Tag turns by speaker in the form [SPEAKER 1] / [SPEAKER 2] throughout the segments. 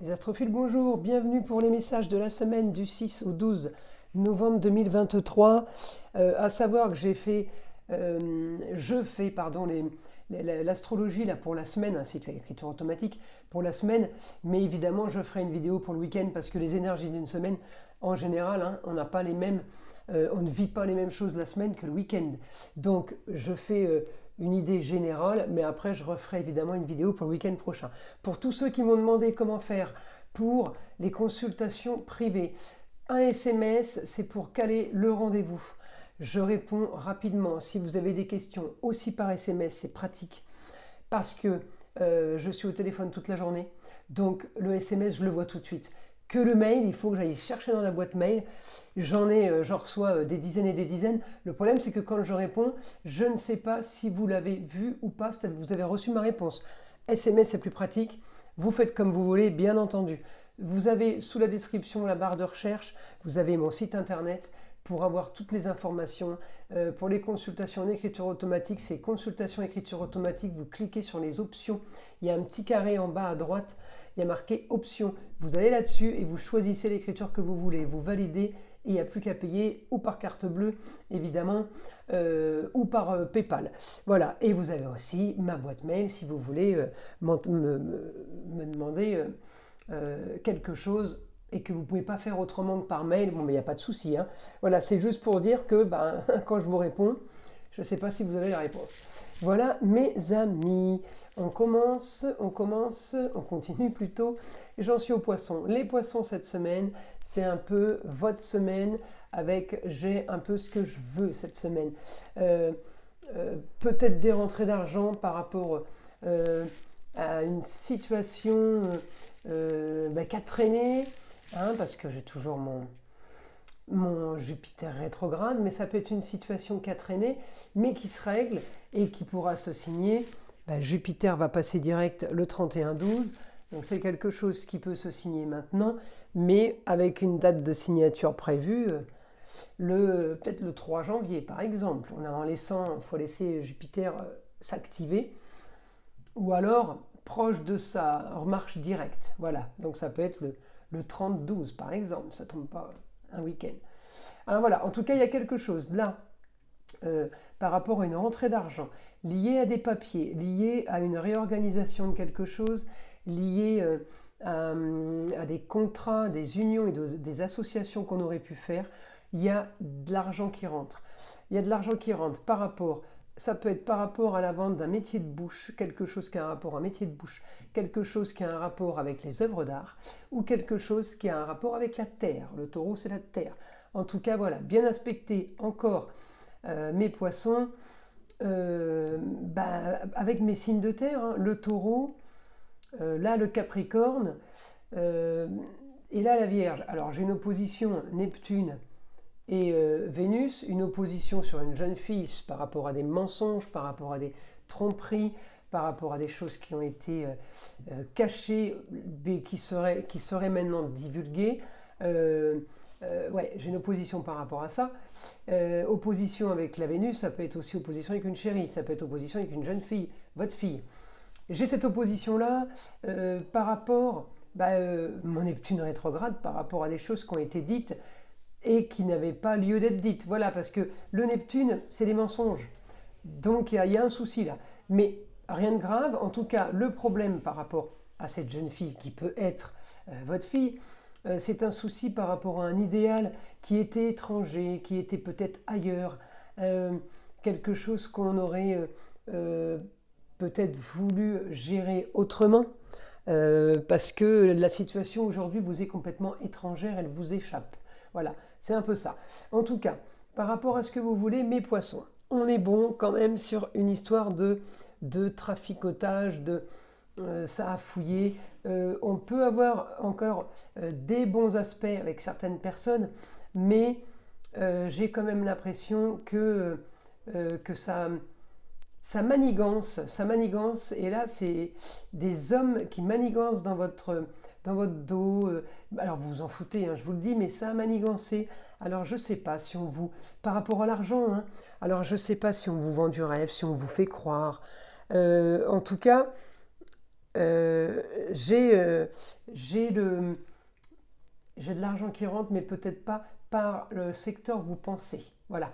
[SPEAKER 1] Les astrophiles, bonjour, bienvenue pour les messages de la semaine du 6 au 12 novembre 2023. À savoir que je fais l'astrologie là pour la semaine, ainsi que l'écriture automatique pour la semaine, mais évidemment je ferai une vidéo pour le week-end parce que les énergies d'une semaine, en général, on n'a pas les mêmes, on ne vit pas les mêmes choses la semaine que le week-end. Donc je fais une idée générale, mais après je referai évidemment une vidéo pour le week-end prochain. Pour tous ceux qui m'ont demandé comment faire pour les consultations privées, un SMS, c'est pour caler le rendez-vous. Je réponds rapidement. Si vous avez des questions aussi par SMS, c'est pratique parce que je suis au téléphone toute la journée. Donc le SMS, je le vois tout de suite. Que le mail, il faut que j'aille chercher dans la boîte mail. J'en reçois des dizaines et des dizaines. Le problème, c'est que quand je réponds, je ne sais pas si vous l'avez vu ou pas, c'est-à-dire que vous avez reçu ma réponse. SMS, c'est plus pratique. Vous faites comme vous voulez, bien entendu. Vous avez sous la description la barre de recherche, vous avez mon site internet pour avoir toutes les informations. Pour les consultations en écriture automatique, c'est consultation écriture automatique. Vous cliquez sur les options. Il y a un petit carré en bas à droite. Il y a marqué options. Vous allez là-dessus et vous choisissez l'écriture que vous voulez. Vous validez et il n'y a plus qu'à payer ou par carte bleue, évidemment, ou par PayPal. Voilà. Et vous avez aussi ma boîte mail si vous voulez me demander quelque chose et que vous ne pouvez pas faire autrement que par mail, bon, mais il n'y a pas de souci. Hein. Voilà, c'est juste pour dire que quand je vous réponds, je ne sais pas si vous avez la réponse. Voilà, mes amis, on continue plutôt. J'en suis aux poissons. Les poissons cette semaine, c'est un peu votre semaine avec j'ai un peu ce que je veux cette semaine. Peut-être des rentrées d'argent par rapport à une situation qui a traîné. Parce que j'ai toujours mon Jupiter rétrograde, mais ça peut être une situation qui a traîné, mais qui se règle et qui pourra se signer. Jupiter va passer direct le 31-12, donc c'est quelque chose qui peut se signer maintenant, mais avec une date de signature prévue, peut-être le 3 janvier par exemple. Il faut laisser Jupiter s'activer, ou alors proche de sa marche directe. Voilà, donc ça peut être le 30-12 par exemple, ça ne tombe pas un week-end. Alors voilà, en tout cas il y a quelque chose là par rapport à une rentrée d'argent, liée à des papiers, liée à une réorganisation de quelque chose, liée à des contrats, des unions et des associations qu'on aurait pu faire. Il y a de l'argent qui rentre. Il y a de l'argent qui rentre par rapport... Ça peut être par rapport à la vente d'un métier de bouche, quelque chose qui a un rapport à un métier de bouche, quelque chose qui a un rapport avec les œuvres d'art, ou quelque chose qui a un rapport avec la terre. Le taureau, c'est la terre. En tout cas, voilà, bien aspecté encore mes poissons, avec mes signes de terre, hein, le taureau, là le capricorne, et là la vierge. Alors j'ai une opposition Neptune et Vénus, une opposition sur une jeune fille par rapport à des mensonges, par rapport à des tromperies, par rapport à des choses qui ont été cachées, mais qui seraient maintenant divulguées. J'ai une opposition par rapport à ça. Opposition avec la Vénus, ça peut être aussi opposition avec une chérie, ça peut être opposition avec une jeune fille, votre fille. J'ai cette opposition-là par rapport, mon Neptune rétrograde, par rapport à des choses qui ont été dites et qui n'avaient pas lieu d'être dites. Voilà, parce que le Neptune, c'est des mensonges. Donc il y a un souci là. Mais rien de grave. En tout cas, le problème par rapport à cette jeune fille qui peut être votre fille, c'est un souci par rapport à un idéal qui était étranger, qui était peut-être ailleurs. Quelque chose qu'on aurait peut-être voulu gérer autrement. Parce que la situation aujourd'hui vous est complètement étrangère, elle vous échappe. Voilà, c'est un peu ça. En tout cas, par rapport à ce que vous voulez, mes poissons, on est bon quand même sur une histoire de traficotage, ça a fouillé. On peut avoir encore des bons aspects avec certaines personnes, mais j'ai quand même l'impression que ça manigance, et là c'est des hommes qui manigancent dans votre dos. Alors vous vous en foutez, hein, je vous le dis, mais ça a manigancé. Alors je sais pas si on vous, par rapport à l'argent, hein, alors je sais pas si on vous vend du rêve, si on vous fait croire. En tout cas, j'ai de l'argent qui rentre, mais peut-être pas par le secteur que vous pensez. Voilà.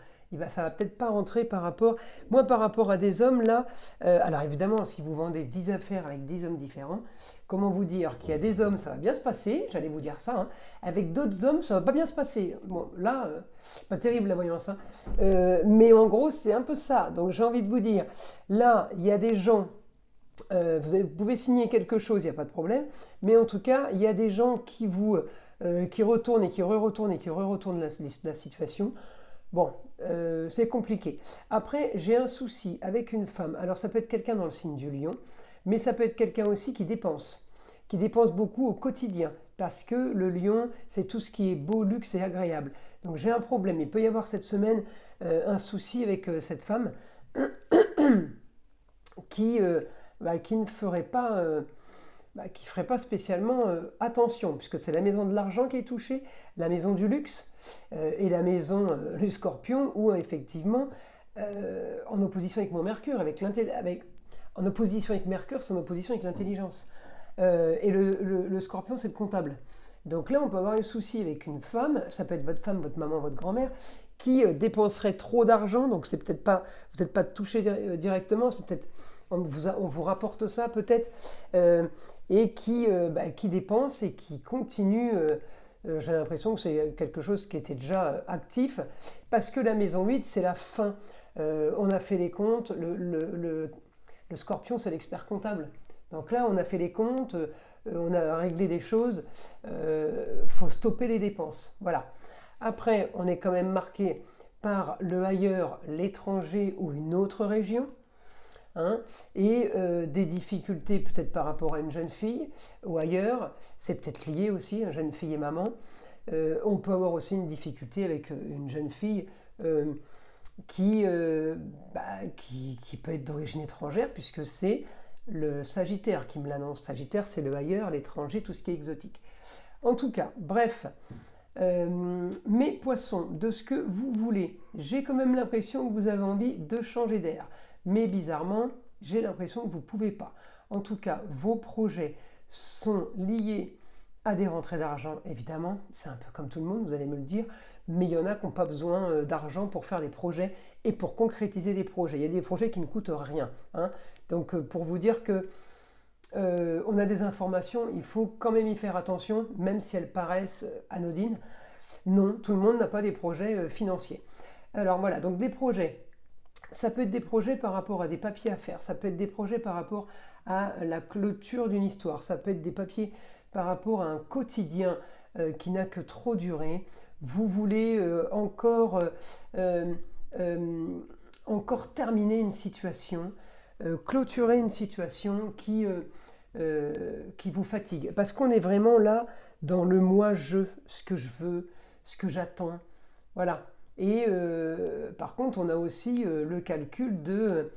[SPEAKER 1] Ça va peut-être pas rentrer par rapport... Moi, par rapport à des hommes, là... alors évidemment, si vous vendez 10 affaires avec 10 hommes différents, comment vous dire qu'il y a des hommes, ça va bien se passer, j'allais vous dire ça, hein, avec d'autres hommes, ça va pas bien se passer. Bon, là, pas terrible la voyance, hein. Mais en gros, c'est un peu ça. Donc j'ai envie de vous dire, là, il y a des gens... vous pouvez signer quelque chose, il n'y a pas de problème, mais en tout cas, il y a des gens qui retournent et qui re-retournent et qui re-retournent la situation. Bon, c'est compliqué. Après, j'ai un souci avec une femme. Alors, ça peut être quelqu'un dans le signe du lion, mais ça peut être quelqu'un aussi qui dépense beaucoup au quotidien, parce que le lion, c'est tout ce qui est beau, luxe et agréable. Donc, j'ai un problème. Il peut y avoir cette semaine un souci avec cette femme qui ne ferait pas... qui ne ferait pas spécialement attention, puisque c'est la maison de l'argent qui est touchée, la maison du luxe, et la maison du scorpion, où effectivement, en opposition avec mon Mercure, en opposition avec Mercure, c'est en opposition avec l'intelligence. Et le scorpion, c'est le comptable. Donc là, on peut avoir un souci avec une femme, ça peut être votre femme, votre maman, votre grand-mère, qui dépenserait trop d'argent, donc c'est peut-être pas, vous n'êtes pas touché directement, c'est peut-être... On vous rapporte ça peut-être, et qui dépense et qui continue. J'ai l'impression que c'est quelque chose qui était déjà actif, parce que la maison 8, c'est la fin. On a fait les comptes, le scorpion, c'est l'expert comptable. Donc là, on a fait les comptes, on a réglé des choses, faut stopper les dépenses. Voilà. Après, on est quand même marqué par le ailleurs, l'étranger ou une autre région. Hein, et des difficultés peut-être par rapport à une jeune fille ou ailleurs, c'est peut-être lié aussi, une jeune fille et maman. On peut avoir aussi une difficulté avec une jeune fille qui peut être d'origine étrangère, puisque c'est le Sagittaire qui me l'annonce. Sagittaire, c'est le ailleurs, l'étranger, tout ce qui est exotique. En tout cas, bref, mes poissons, de ce que vous voulez, j'ai quand même l'impression que vous avez envie de changer d'air. Mais bizarrement, j'ai l'impression que vous ne pouvez pas. En tout cas, vos projets sont liés à des rentrées d'argent, évidemment. C'est un peu comme tout le monde, vous allez me le dire. Mais il y en a qui n'ont pas besoin d'argent pour faire des projets et pour concrétiser des projets. Il y a des projets qui ne coûtent rien. Hein. Donc, pour vous dire que on a des informations, il faut quand même y faire attention, même si elles paraissent anodines. Non, tout le monde n'a pas des projets financiers. Alors voilà, donc des projets. Ça peut être des projets par rapport à des papiers à faire, ça peut être des projets par rapport à la clôture d'une histoire, ça peut être des papiers par rapport à un quotidien qui n'a que trop duré. Vous voulez encore terminer une situation, clôturer une situation qui vous fatigue. Parce qu'on est vraiment là dans le moi-je, ce que je veux, ce que j'attends. Voilà. Et par contre, on a aussi le calcul de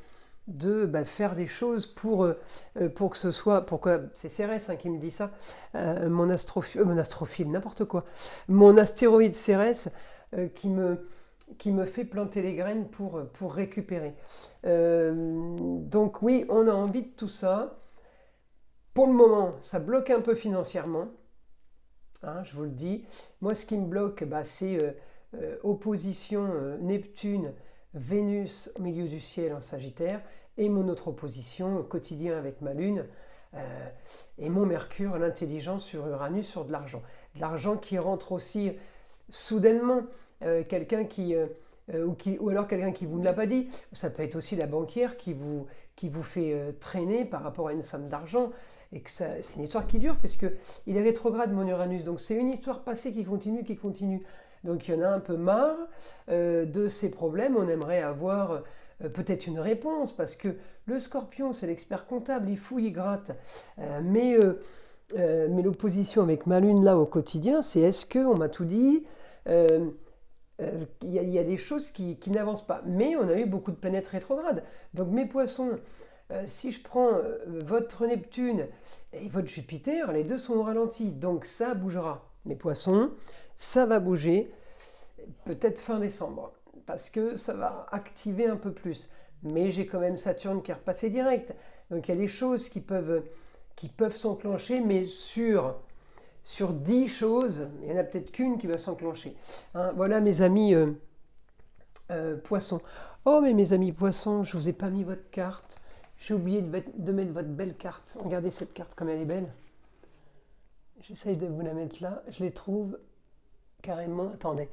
[SPEAKER 1] faire des choses pour que ce soit... C'est Cérès qui me dit ça, mon astrophile, n'importe quoi. Mon astéroïde Cérès qui me fait planter les graines pour récupérer. Donc oui, on a envie de tout ça. Pour le moment, ça bloque un peu financièrement. Hein, je vous le dis. Moi, ce qui me bloque, c'est... opposition Neptune, Vénus au milieu du ciel en Sagittaire, et mon autre opposition quotidien avec ma Lune, et mon Mercure, l'intelligence sur Uranus, sur de l'argent. De l'argent qui rentre aussi soudainement, quelqu'un ou alors quelqu'un qui ne vous l'a pas dit. Ça peut être aussi la banquière qui vous fait traîner par rapport à une somme d'argent, et que c'est une histoire qui dure, puisqu'il est rétrograde mon Uranus, donc c'est une histoire passée qui continue. Donc il y en a un peu marre de ces problèmes, on aimerait avoir peut-être une réponse, parce que le Scorpion, c'est l'expert comptable, il fouille, il gratte. Mais l'opposition avec ma Lune là au quotidien, c'est est-ce qu'on m'a tout dit, il y a des choses qui n'avancent pas. Mais on a eu beaucoup de planètes rétrogrades. Donc mes poissons, si je prends votre Neptune et votre Jupiter, les deux sont au ralenti, donc ça bougera. Mes poissons, ça va bouger, peut-être fin décembre, parce que ça va activer un peu plus. Mais j'ai quand même Saturne qui est repassé direct. Donc il y a des choses qui peuvent qui peuvent s'enclencher, mais sur 10 choses, il n'y en a peut-être qu'une qui va s'enclencher. Hein, voilà mes amis poissons. Oh mais mes amis poissons, je ne vous ai pas mis votre carte. J'ai oublié de mettre votre belle carte. Regardez cette carte comme elle est belle. J'essaye de vous la mettre là. Je les trouve carrément. Attendez.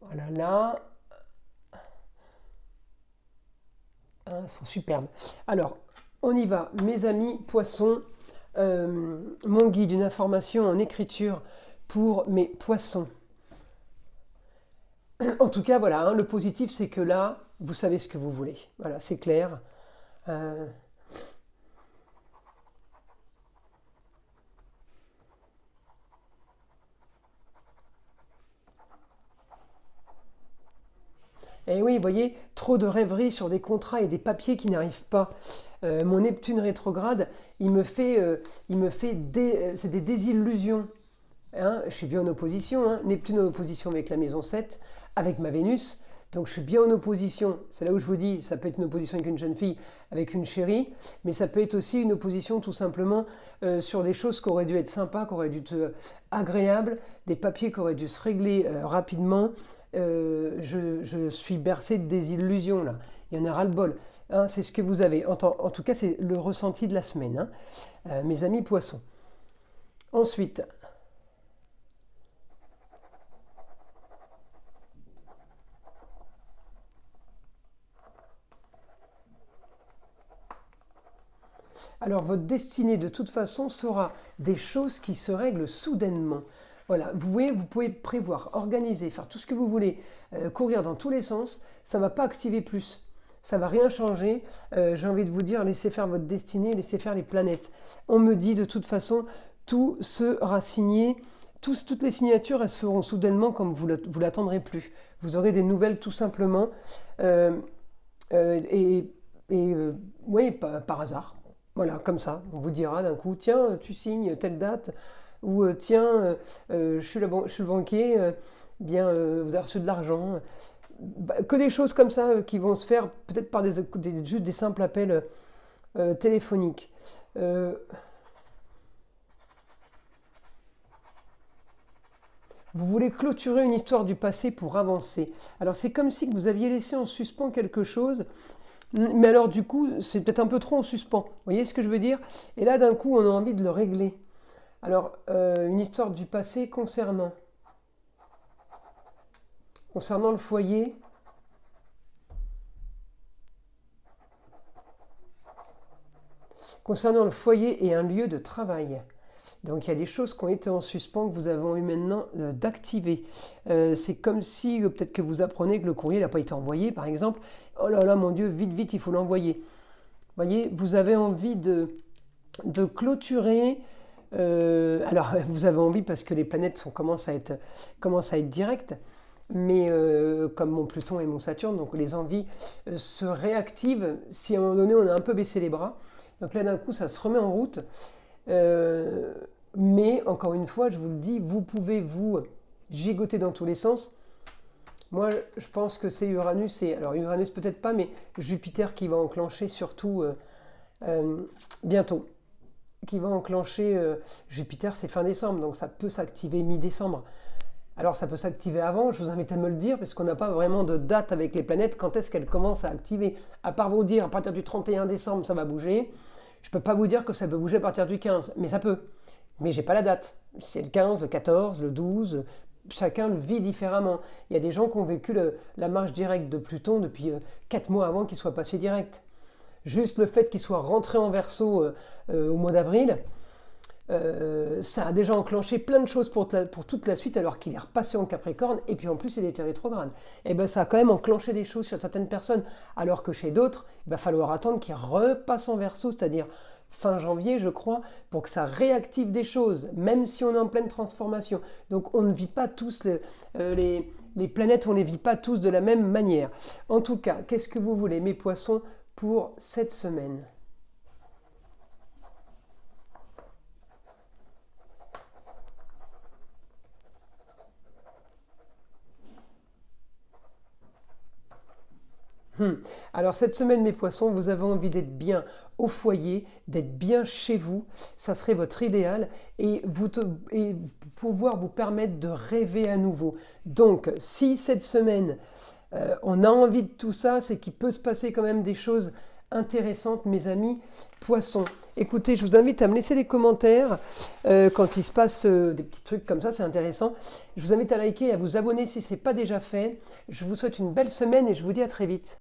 [SPEAKER 1] Voilà là. Hein, elles sont superbes. Alors, on y va. Mes amis poissons. Mon guide, une information en écriture pour mes poissons. En tout cas, voilà, hein, le positif, c'est que là, vous savez ce que vous voulez. Voilà, c'est clair. Euh, et oui, vous voyez, trop de rêveries sur des contrats et des papiers qui n'arrivent pas. Mon Neptune rétrograde, c'est des désillusions. Hein, je suis bien en opposition. Hein, Neptune en opposition avec la maison 7, avec ma Vénus. Donc je suis bien en opposition. C'est là où je vous dis, ça peut être une opposition avec une jeune fille, avec une chérie, mais ça peut être aussi une opposition tout simplement sur des choses qui auraient dû être sympas, qui auraient dû être agréables, des papiers qui auraient dû se régler rapidement. Je suis bercé de désillusions là. Il y en a ras-le-bol. Hein, c'est ce que vous avez. En tout cas, c'est le ressenti de la semaine. Hein. Mes amis poissons. Ensuite, alors votre destinée de toute façon sera des choses qui se règlent soudainement. Voilà, vous pouvez prévoir, organiser, faire tout ce que vous voulez, courir dans tous les sens, ça ne va pas activer plus. Ça ne va rien changer. J'ai envie de vous dire, laissez faire votre destinée, laissez faire les planètes. On me dit de toute façon, tout sera signé. Toutes les signatures, elles se feront soudainement comme vous l'attendrez plus. Vous aurez des nouvelles tout simplement. Euh, et oui, par hasard. Voilà, comme ça. On vous dira d'un coup, tiens, tu signes telle date. Ou tiens, je suis le banquier, bien, vous avez reçu de l'argent. Que des choses comme ça qui vont se faire peut-être par juste des simples appels téléphoniques. Euh, vous voulez clôturer une histoire du passé pour avancer. Alors c'est comme si vous aviez laissé en suspens quelque chose, mais alors du coup c'est peut-être un peu trop en suspens. Vous voyez ce que je veux dire? Et là d'un coup on a envie de le régler. Alors une histoire du passé concernant le foyer. Concernant le foyer et un lieu de travail. Donc il y a des choses qui ont été en suspens que vous avez eu maintenant d'activer. C'est comme si peut-être que vous apprenez que le courrier n'a pas été envoyé par exemple. Oh là là mon Dieu, vite vite il faut l'envoyer. Vous voyez, vous avez envie de clôturer. Alors vous avez envie parce que les planètes commencent à être directes. Mais comme mon Pluton et mon Saturne, donc les envies se réactivent si à un moment donné on a un peu baissé les bras. Donc là d'un coup ça se remet en route. Mais encore une fois, je vous le dis, vous pouvez vous gigoter dans tous les sens. Moi, je pense que c'est Uranus, alors Uranus peut-être pas, mais Jupiter qui va enclencher surtout bientôt. Qui va enclencher, Jupiter c'est fin décembre, donc ça peut s'activer mi-décembre. Alors ça peut s'activer avant, je vous invite à me le dire, parce qu'on n'a pas vraiment de date avec les planètes, quand est-ce qu'elles commencent à activer. À part vous dire, à partir du 31 décembre, ça va bouger. Je ne peux pas vous dire que ça peut bouger à partir du 15, mais ça peut. Mais j'ai pas la date. C'est le 15, le 14, le 12, chacun le vit différemment. Il y a des gens qui ont vécu la marche directe de Pluton depuis 4 mois avant qu'il soit passé direct. Juste le fait qu'il soit rentré en Verseau au mois d'avril, ça a déjà enclenché plein de choses pour toute la suite alors qu'il est repassé en Capricorne et puis en plus il était rétrograde. Et bien ça a quand même enclenché des choses sur certaines personnes alors que chez d'autres il va falloir attendre qu'il repasse en Verseau, c'est-à-dire fin janvier je crois, pour que ça réactive des choses même si on est en pleine transformation. Donc on ne vit pas tous les planètes, on ne les vit pas tous de la même manière. En tout cas, qu'est-ce que vous voulez mes poissons pour cette semaine? Alors cette semaine, mes poissons, vous avez envie d'être bien au foyer, d'être bien chez vous, ça serait votre idéal et pouvoir vous permettre de rêver à nouveau. Donc si cette semaine, on a envie de tout ça, c'est qu'il peut se passer quand même des choses intéressantes, mes amis poissons. Écoutez, je vous invite à me laisser des commentaires quand il se passe des petits trucs comme ça, c'est intéressant. Je vous invite à liker et à vous abonner si ce n'est pas déjà fait. Je vous souhaite une belle semaine et je vous dis à très vite.